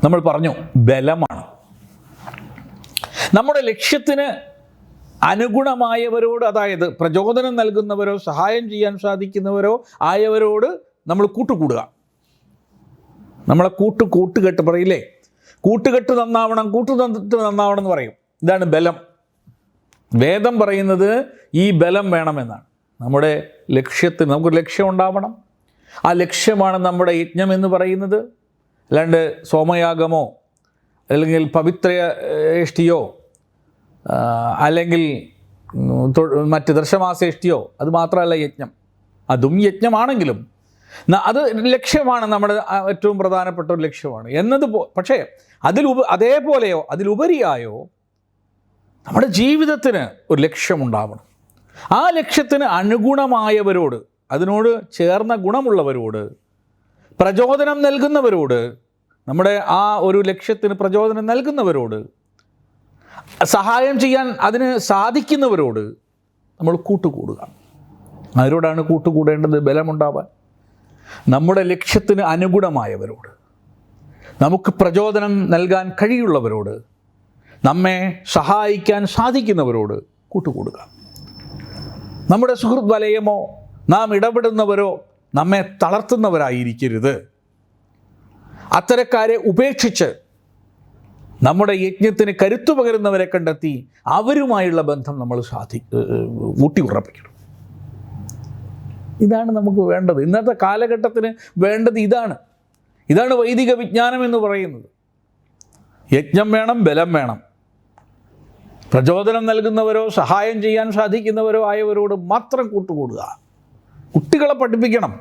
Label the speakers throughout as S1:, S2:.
S1: നമ്മൾ പറഞ്ഞു ബലമാണ്. നമ്മുടെ ലക്ഷ്യത്തിന് അനുഗുണമായവരോട്, അതായത് പ്രചോദനം നൽകുന്നവരോ സഹായം ചെയ്യാൻ സാധിക്കുന്നവരോ ആയവരോട് നമ്മൾ കൂട്ടുകൂടുക. നമ്മളെ കൂട്ടുകെട്ട് പറയില്ലേ, കൂട്ടുകെട്ട് നന്നാവണം, കൂട്ടുകെട്ട് നന്നാവണം എന്ന് പറയും. ഇതാണ് ബലം. വേദം പറയുന്നത് ഈ ബലം വേണമെന്നാണ്. നമ്മുടെ ലക്ഷ്യത്തിന് നമുക്കൊരു ലക്ഷ്യം ഉണ്ടാവണം. ആ ലക്ഷ്യമാണ് നമ്മുടെ യജ്ഞം എന്ന് പറയുന്നത്. അല്ലാണ്ട് സോമയാഗമോ അല്ലെങ്കിൽ പവിത്രേഷ്ടിയോ അല്ലെങ്കിൽ മറ്റ് ദർശമാസേഷ്ടിയോ അത് മാത്രമല്ല യജ്ഞം. അതും യജ്ഞമാണെങ്കിലും അത് ലക്ഷ്യമാണ്, നമ്മുടെ ഏറ്റവും പ്രധാനപ്പെട്ട ഒരു ലക്ഷ്യമാണ് പക്ഷേ അതേപോലെയോ അതിലുപരിയായോ നമ്മുടെ ജീവിതത്തിന് ഒരു ലക്ഷ്യമുണ്ടാവണം. ആ ലക്ഷ്യത്തിന് അനുഗുണമായവരോട്, അതിനോട് ചേർന്ന ഗുണമുള്ളവരോട്, പ്രചോദനം നൽകുന്നവരോട്, നമ്മുടെ ആ ഒരു ലക്ഷ്യത്തിന് പ്രചോദനം നൽകുന്നവരോട്, സഹായം ചെയ്യാൻ അതിന് സാധിക്കുന്നവരോട് നമ്മൾ കൂട്ടുകൂടുക. അവരോടാണ് കൂട്ടുകൂടേണ്ടത് ബലമുണ്ടാവാൻ. നമ്മുടെ ലക്ഷ്യത്തിന് അനുഗുണമായവരോട്, നമുക്ക് പ്രചോദനം നൽകാൻ കഴിയുള്ളവരോട്, നമ്മെ സഹായിക്കാൻ സാധിക്കുന്നവരോട് കൂട്ടുകൂടുക. നമ്മുടെ സുഹൃത്ത് വലയമോ നാം ഇടപെടുന്നവരോ നമ്മെ തളർത്തുന്നവരായിരിക്കരുത്. അത്തരക്കാരെ ഉപേക്ഷിച്ച് നമ്മുടെ യജ്ഞത്തിന് കരുത്തു പകരുന്നവരെ കണ്ടെത്തി അവരുമായുള്ള ബന്ധം നമ്മൾ ഊട്ടിയുറപ്പിക്കണം. ഇതാണ് നമുക്ക് വേണ്ടത്. ഇന്നത്തെ കാലഘട്ടത്തിന് വേണ്ടത് ഇതാണ് വൈദിക വിജ്ഞാനം എന്ന് പറയുന്നത്. യജ്ഞം വേണം, ബലം വേണം. പ്രചോദനം നൽകുന്നവരോ സഹായം ചെയ്യാൻ സാധിക്കുന്നവരോ ആയവരോട് മാത്രം കൂട്ടുകൂടുക. കുട്ടികളെ പഠിപ്പിക്കണം.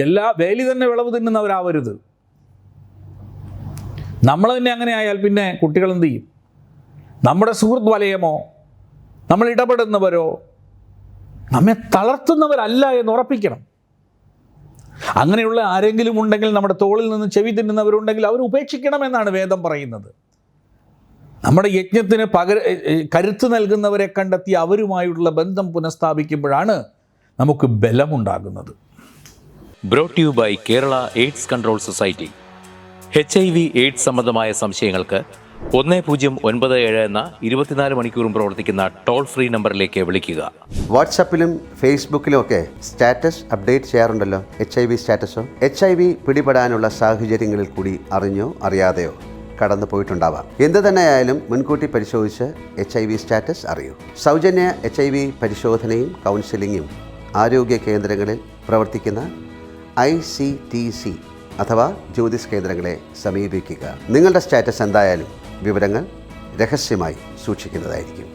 S1: എല്ലാ വേലി തന്നെ വിളവ് തിന്നുന്നവരാവരുത്. നമ്മൾ തന്നെ അങ്ങനെ ആയാൽ പിന്നെ കുട്ടികൾ എന്ത് ചെയ്യും? നമ്മുടെ സുഹൃത്ത് വലയമോ നമ്മൾ ഇടപെടുന്നവരോ നമ്മെ തളർത്തുന്നവരല്ല എന്ന് ഉറപ്പിക്കണം. അങ്ങനെയുള്ള ആരെങ്കിലും ഉണ്ടെങ്കിൽ, നമ്മുടെ തോളിൽ നിന്ന് ചെവി തിന്നുന്നവരുണ്ടെങ്കിൽ അവർ ഉപേക്ഷിക്കണമെന്നാണ് വേദം പറയുന്നത്. നമ്മുടെ യജ്ഞത്തിന് കരുത്ത് നൽകുന്നവരെ കണ്ടെത്തി അവരുമായുള്ള ബന്ധം പുനഃസ്ഥാപിക്കുമ്പോഴാണ് നമുക്ക് ബലമുണ്ടാകുന്നത്.
S2: Brought you by Kerala AIDS control society. HIV AIDS സംബന്ധമായ സംശയങ്ങൾക്ക് 1097 എന്ന 24 മണിക്കൂറും പ്രവർത്തിക്കുന്ന ടോൾ ഫ്രീ നമ്പറിലേക്ക് വിളിക്കുക.
S3: വാട്സാപ്പിലും ഫേസ്ബുക്കിലും ഒക്കെ സ്റ്റാറ്റസ് അപ്ഡേറ്റ് ചെയ്യാറുണ്ടല്ലോ. HIV സ്റ്റാറ്റസോ HIV പിടിപെടാനുള്ള സാഹചര്യങ്ങളിൽ കൂടി അറിഞ്ഞോ അറിയാതെയോ കടന്നു പോയിട്ടുണ്ടാവാം. എന്ത് തന്നെയായാലും മുൻകൂട്ടി പരിശോധിച്ച് HIV സ്റ്റാറ്റസ് അറിയൂ. സൗജന്യ HIV പരിശോധനയും കൗൺസിലിങ്ങും ആരോഗ്യ കേന്ദ്രങ്ങളിൽ പ്രവർത്തിക്കുന്ന ICTC അഥവാ ജ്യോതിസ് കേന്ദ്രങ്ങളെ സമീപിക്കുക. നിങ്ങളുടെ സ്റ്റാറ്റസ് എന്തായാലും വിവരങ്ങൾ രഹസ്യമായി സൂക്ഷിക്കുന്നതായിരിക്കും.